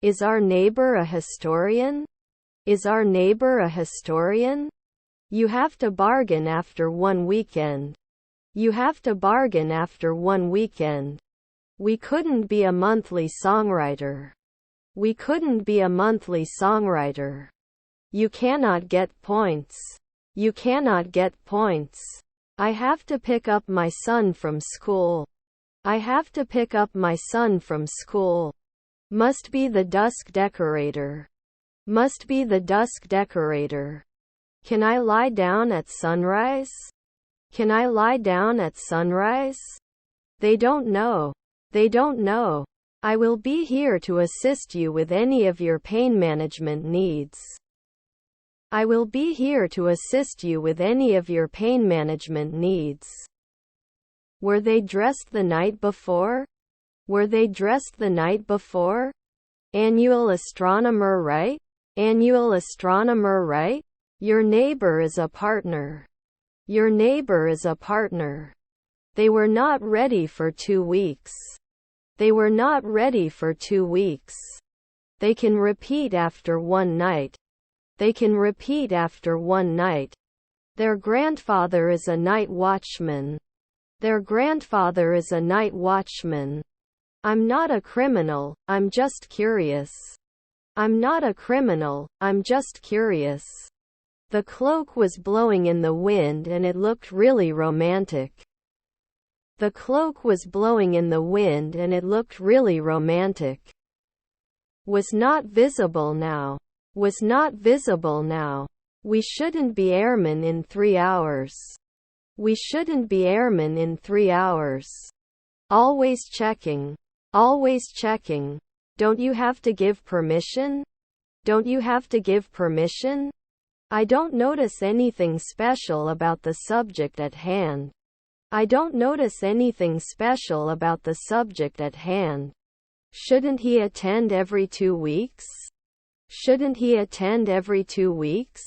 Is our neighbor a historian? Is our neighbor a historian? You have to bargain after one weekend. You have to bargain after one weekend. We couldn't be a monthly songwriter. We couldn't be a monthly songwriter. You cannot get points. You cannot get points. I have to pick up my son from school. I have to pick up my son from school. Must be the dusk decorator. Must be the dusk decorator. Can I lie down at sunrise? Can I lie down at sunrise? They don't know. They don't know. I will be here to assist you with any of your pain management needs. I will be here to assist you with any of your pain management needs. Were they dressed the night before? Were they dressed the night before? Annual astronomer right? Annual astronomer right? Your neighbor is a partner. Your neighbor is a partner. They were not ready for 2 weeks. They were not ready for 2 weeks. They can repeat after one night. They can repeat after one night. Their grandfather is a night watchman. Their grandfather is a night watchman. I'm not a criminal, I'm just curious. I'm not a criminal, I'm just curious. The cloak was blowing in the wind and it looked really romantic. The cloak was blowing in the wind and it looked really romantic. Was not visible now. Was not visible now. We shouldn't be airmen in 3 hours. We shouldn't be airmen in 3 hours. Always checking. Always checking. Don't you have to give permission? Don't you have to give permission? I don't notice anything special about the subject at hand. I don't notice anything special about the subject at hand. Shouldn't he attend every 2 weeks? Shouldn't he attend every 2 weeks?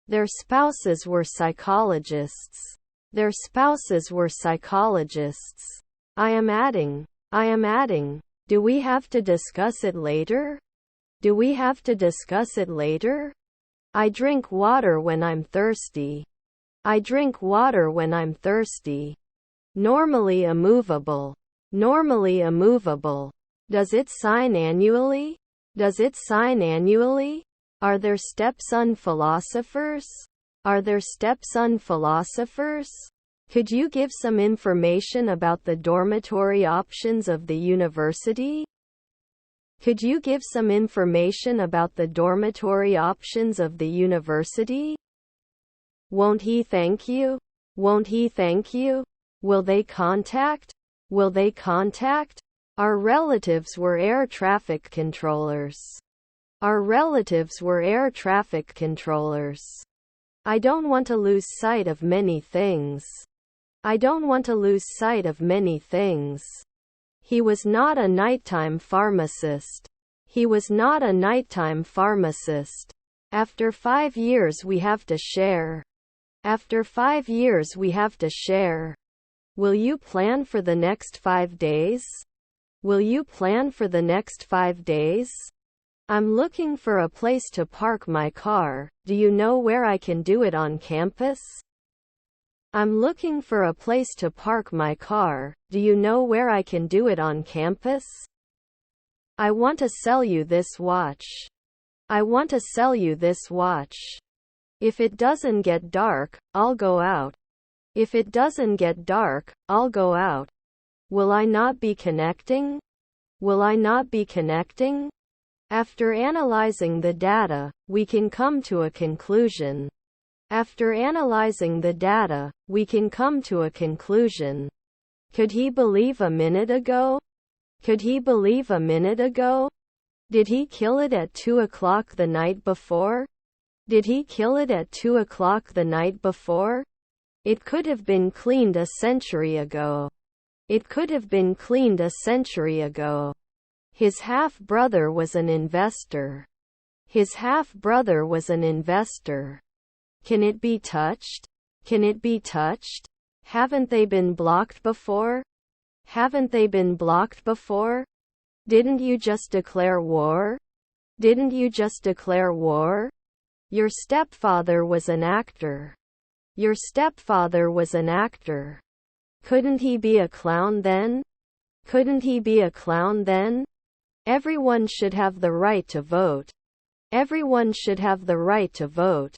Their spouses were psychologists. Their spouses were psychologists. I am adding. Do we have to discuss it later? Do we have to discuss it later? I drink water when I'm thirsty. I drink water when I'm thirsty. Normally immovable. Normally immovable. Does it sign annually? Does it sign annually? Are there stepson philosophers? Are there stepson philosophers? Could you give some information about the dormitory options of the university? Could you give some information about the dormitory options of the university? Won't he thank you? Won't he thank you? Will they contact? Will they contact? Our relatives were air traffic controllers. Our relatives were air traffic controllers. I don't want to lose sight of many things. I don't want to lose sight of many things. He was not a nighttime pharmacist. He was not a nighttime pharmacist. After 5 years we have to share. After 5 years we have to share. Will you plan for the next 5 days? Will you plan for the next 5 days? I'm looking for a place to park my car. Do you know where I can do it on campus? I'm looking for a place to park my car. Do you know where I can do it on campus? I want to sell you this watch. I want to sell you this watch. If it doesn't get dark, I'll go out. If it doesn't get dark, I'll go out. Will I not be connecting? Will I not be connecting? After analyzing the data, we can come to a conclusion. After analyzing the data, we can come to a conclusion. Could he believe a minute ago? Could he believe a minute ago? Did he kill it at 2 o'clock the night before? Did he kill it at 2 o'clock the night before? It could have been cleaned a century ago. It could have been cleaned a century ago. His half-brother was an investor. His half-brother was an investor. Can it be touched? Can it be touched? Haven't they been blocked before? Haven't they been blocked before? Didn't you just declare war? Didn't you just declare war? Your stepfather was an actor. Your stepfather was an actor. Couldn't he be a clown then? Couldn't he be a clown then? Everyone should have the right to vote. Everyone should have the right to vote.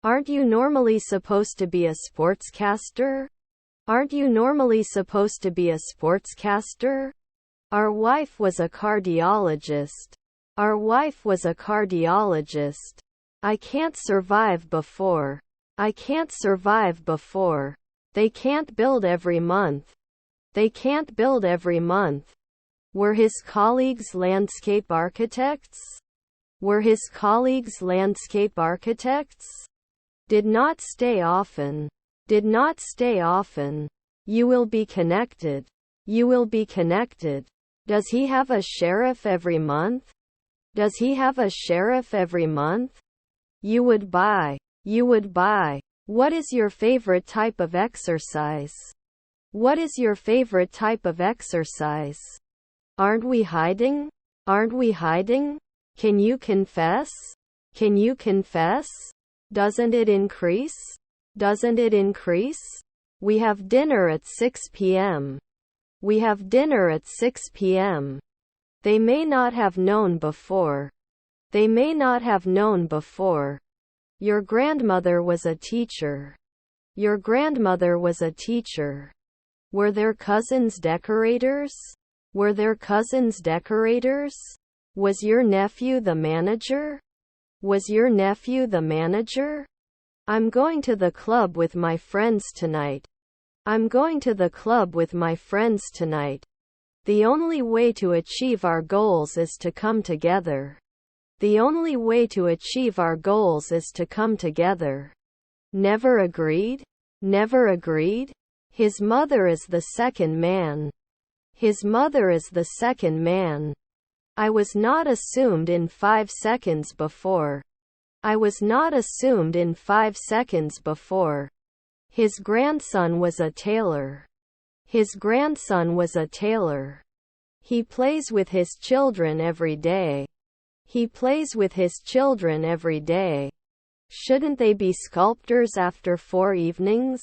Aren't you normally supposed to be a sportscaster? Aren't you normally supposed to be a sportscaster? Our wife was a cardiologist. Our wife was a cardiologist. I can't survive before. I can't survive before. They can't build every month. They can't build every month. Were his colleagues landscape architects? Were his colleagues landscape architects? Did not stay often. Did not stay often. You will be connected. You will be connected. Does he have a sheriff every month? Does he have a sheriff every month? You would buy. You would buy. What is your favorite type of exercise? What is your favorite type of exercise? Aren't we hiding? Aren't we hiding? Can you confess? Can you confess? Doesn't it increase? Doesn't it increase? We have dinner at 6 p.m. We have dinner at 6 p.m. They may not have known before. They may not have known before. Your grandmother was a teacher. Your grandmother was a teacher. Were their cousins decorators? Were their cousins decorators? Was your nephew the manager? Was your nephew the manager? I'm going to the club with my friends tonight. I'm going to the club with my friends tonight. The only way to achieve our goals is to come together. The only way to achieve our goals is to come together. Never agreed? Never agreed? His mother is the second man. His mother is the second man. I was not assumed in 5 seconds before. I was not assumed in 5 seconds before. His grandson was a tailor. His grandson was a tailor. He plays with his children every day. He plays with his children every day. Shouldn't they be sculptors after 4 evenings?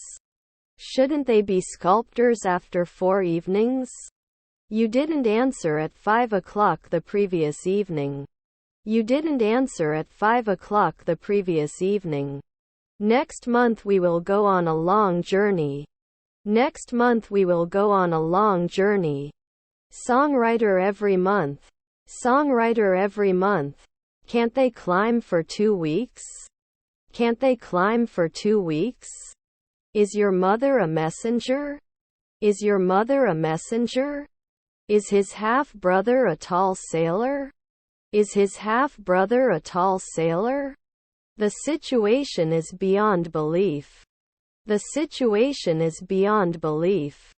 Shouldn't they be sculptors after 4 evenings? You didn't answer at 5 o'clock the previous evening. You didn't answer at 5 o'clock the previous evening. Next month we will go on a long journey. Next month we will go on a long journey. Songwriter every month. Songwriter every month. Can't they climb for 2 weeks? Can't they climb for 2 weeks? Is your mother a messenger? Is your mother a messenger? Is his half-brother a tall sailor? Is his half-brother a tall sailor? The situation is beyond belief. The situation is beyond belief.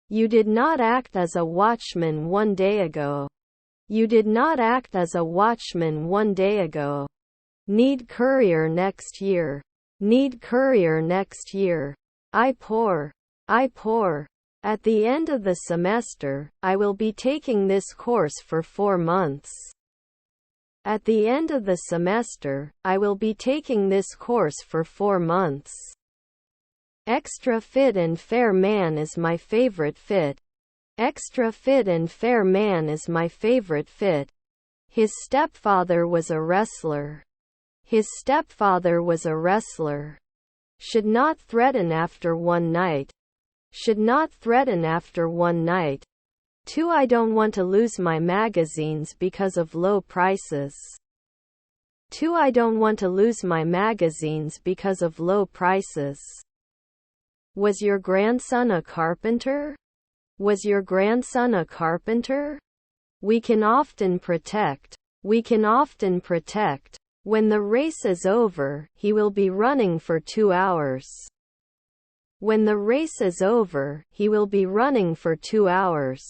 You did not act as a watchman 1 day ago. You did not act as a watchman 1 day ago. Need courier next year. Need courier next year. I pour. At the end of the semester, I will be taking this course for 4 months. At the end of the semester, I will be taking this course for 4 months. Extra fit and fair man is my favorite fit. Extra fit and fair man is my favorite fit. His stepfather was a wrestler. His stepfather was a wrestler. Should not threaten after 1 night. Should not threaten after 1 night. 2. I don't want to lose my magazines because of low prices. 2. I don't want to lose my magazines because of low prices. Was your grandson a carpenter? Was your grandson a carpenter? We can often protect. We can often protect. When the race is over, he will be running for 2 hours. When the race is over, he will be running for 2 hours.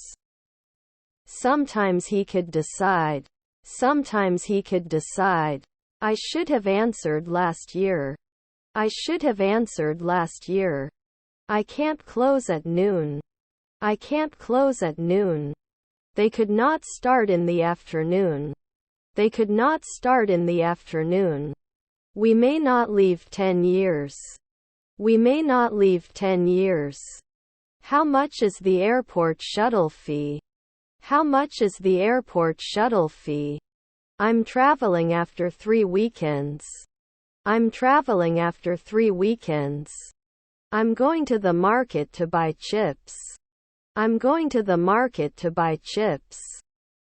Sometimes he could decide. Sometimes he could decide. I should have answered last year. I should have answered last year. I can't close at noon. I can't close at noon. They could not start in the afternoon. They could not start in the afternoon. We may not leave 10 years. We may not leave 10 years. How much is the airport shuttle fee? How much is the airport shuttle fee? I'm traveling after 3 weekends. I'm traveling after 3 weekends. I'm going to the market to buy chips. I'm going to the market to buy chips.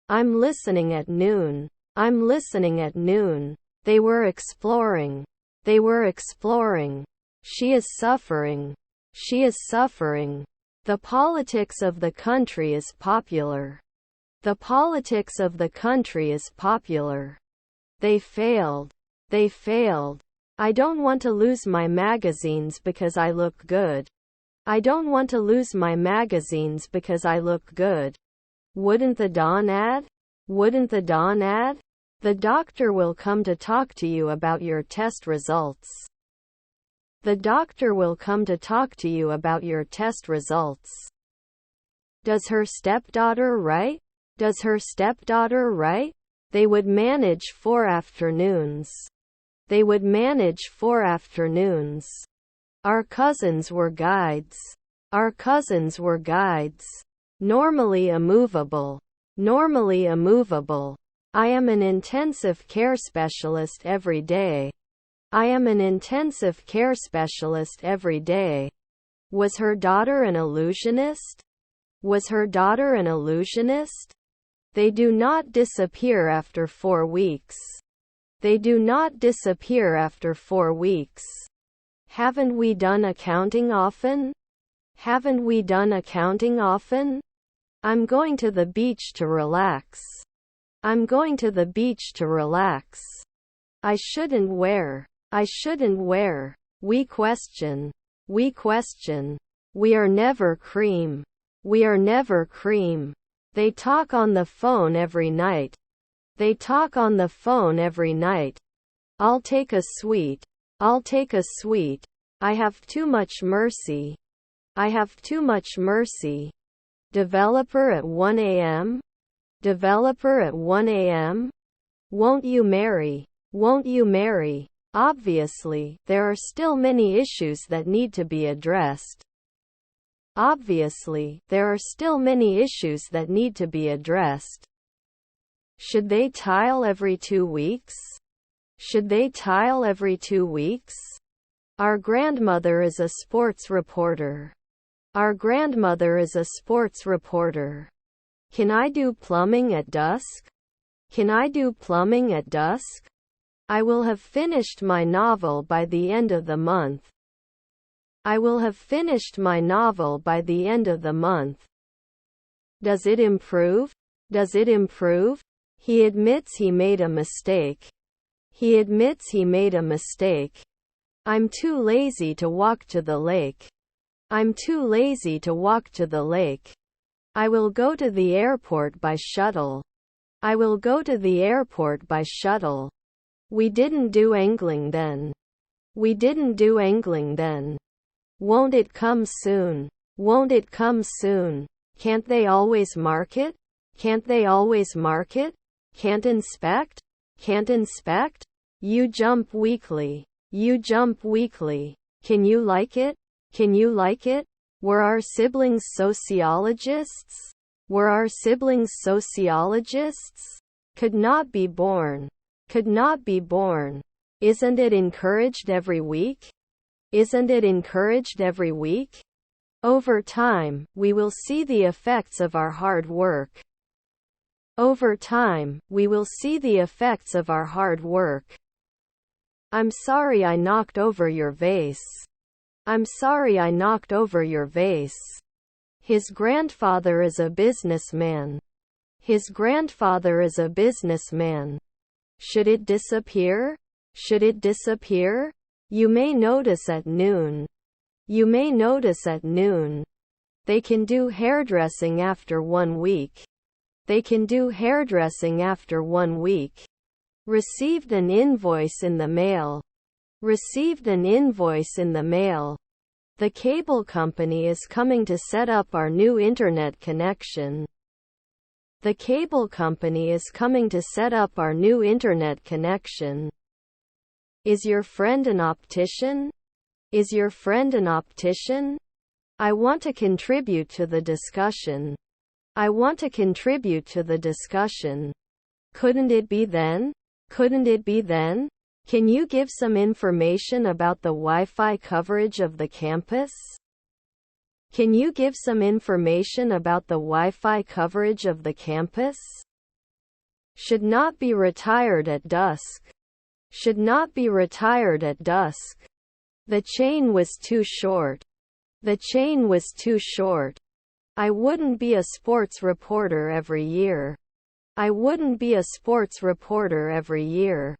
I'm listening at noon. I'm listening at noon. They were exploring. They were exploring. She is suffering. She is suffering. The politics of the country is popular. The politics of the country is popular. They failed. They failed. I don't want to lose my magazines because I look good. I don't want to lose my magazines because I look good. Wouldn't the Dawn add? Wouldn't the Dawn add? The doctor will come to talk to you about your test results. The doctor will come to talk to you about your test results. Does her stepdaughter write? Does her stepdaughter write? They would manage 4 afternoons. They would manage 4 afternoons. Our cousins were guides. Our cousins were guides. Normally immovable. Normally immovable. I am an intensive care specialist every day. I am an intensive care specialist every day. Was her daughter an illusionist? Was her daughter an illusionist? They do not disappear after 4 weeks. They do not disappear after 4 weeks. Haven't we done accounting often? Haven't we done accounting often? I'm going to the beach to relax. I'm going to the beach to relax. I shouldn't wear. I shouldn't wear. We question. We question. We are never cream. We are never cream. They talk on the phone every night. They talk on the phone every night. I'll take a sweet. I'll take a sweet. I have too much mercy. I have too much mercy. Developer at 1 a.m.? Developer at 1 a.m.? Won't you marry? Won't you marry? Obviously, there are still many issues that need to be addressed. Obviously, there are still many issues that need to be addressed. Should they tile every 2 weeks? Should they tile every 2 weeks? Our grandmother is a sports reporter. Our grandmother is a sports reporter. Can I do plumbing at dusk? Can I do plumbing at dusk? I will have finished my novel by the end of the month. I will have finished my novel by the end of the month. Does it improve? Does it improve? He admits he made a mistake. He admits he made a mistake. I'm too lazy to walk to the lake. I'm too lazy to walk to the lake. I will go to the airport by shuttle. I will go to the airport by shuttle. We didn't do angling then. We didn't do angling then. Won't it come soon? Won't it come soon? Can't they always market? Can't they always market? Can't inspect? Can't inspect? You jump weekly. You jump weekly. Can you like it? Can you like it? Were our siblings sociologists? Were our siblings sociologists? Could not be born. Could not be born. Isn't it encouraged every week? Isn't it encouraged every week? Over time, we will see the effects of our hard work. Over time, we will see the effects of our hard work. I'm sorry I knocked over your vase. I'm sorry I knocked over your vase. His grandfather is a businessman. His grandfather is a businessman. Should it disappear? Should it disappear? You may notice at noon. You may notice at noon. They can do hairdressing after 1 week. They can do hairdressing after 1 week. Received an invoice in the mail. Received an invoice in the mail. The cable company is coming to set up our new internet connection. The cable company is coming to set up our new internet connection. Is your friend an optician? Is your friend an optician? I want to contribute to the discussion. I want to contribute to the discussion. Couldn't it be then? Couldn't it be then? Can you give some information about the Wi-Fi coverage of the campus? Can you give some information about the Wi-Fi coverage of the campus? Should not be retired at dusk. Should not be retired at dusk. The chain was too short. The chain was too short. I wouldn't be a sports reporter every year. I wouldn't be a sports reporter every year.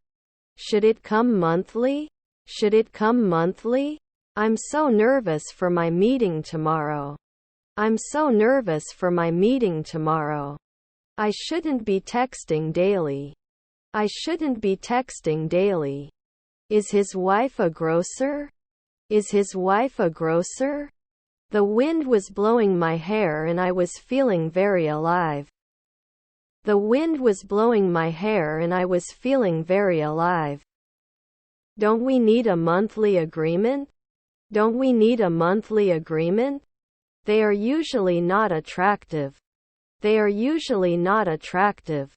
Should it come monthly? Should it come monthly? I'm so nervous for my meeting tomorrow. I'm so nervous for my meeting tomorrow. I shouldn't be texting daily. I shouldn't be texting daily. Is his wife a grocer? Is his wife a grocer? The wind was blowing my hair and I was feeling very alive. The wind was blowing my hair and I was feeling very alive. Don't we need a monthly agreement? Don't we need a monthly agreement? They are usually not attractive. They are usually not attractive.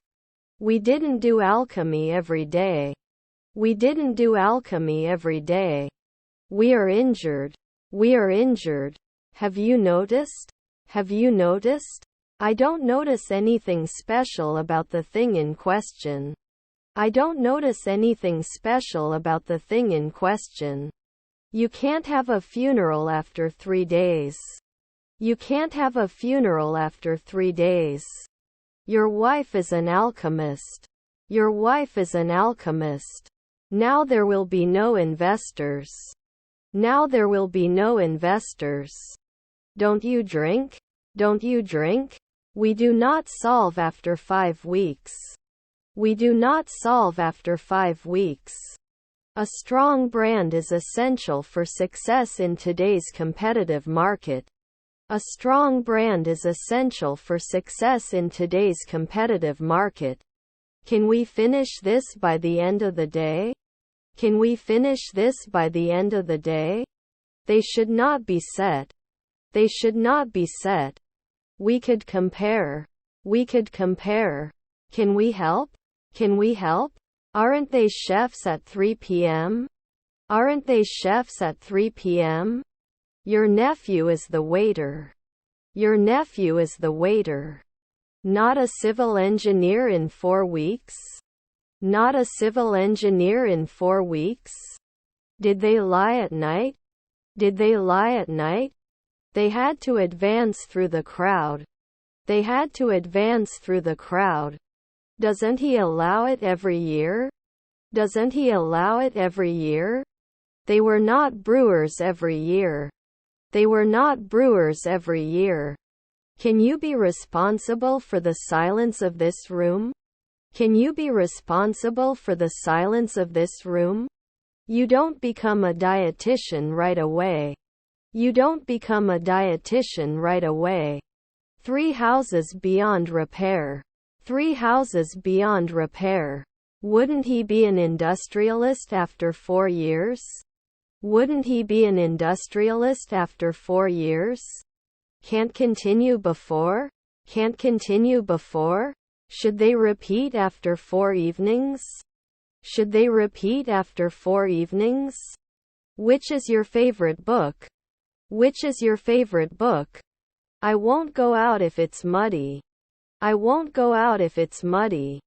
We didn't do alchemy every day. We didn't do alchemy every day. We are injured. We are injured. Have you noticed? Have you noticed? I don't notice anything special about the thing in question. I don't notice anything special about the thing in question. You can't have a funeral after 3 days. You can't have a funeral after 3 days. Your wife is an alchemist. Your wife is an alchemist. Now there will be no investors. Now there will be no investors. Don't you drink? Don't you drink? We do not solve after 5 weeks. We do not solve after 5 weeks. A strong brand is essential for success in today's competitive market. A strong brand is essential for success in today's competitive market. Can we finish this by the end of the day? Can we finish this by the end of the day? They should not be set. They should not be set. We could compare. We could compare. Can we help? Can we help? Aren't they chefs at 3 p.m.? Aren't they chefs at 3 p.m.? Your nephew is the waiter. Your nephew is the waiter. Not a civil engineer in 4 weeks? Not a civil engineer in 4 weeks? Did they lie at night? Did they lie at night? They had to advance through the crowd. They had to advance through the crowd. Doesn't he allow it every year? Doesn't he allow it every year? They were not brewers every year. They were not brewers every year. Can you be responsible for the silence of this room? Can you be responsible for the silence of this room? You don't become a dietitian right away. You don't become a dietitian right away. 3 houses beyond repair. 3 houses beyond repair. Wouldn't he be an industrialist after 4 years? Wouldn't he be an industrialist after 4 years? Can't continue before? Can't continue before? Should they repeat after 4 evenings? Should they repeat after 4 evenings? Which is your favorite book? Which is your favorite book? I won't go out if it's muddy. I won't go out if it's muddy.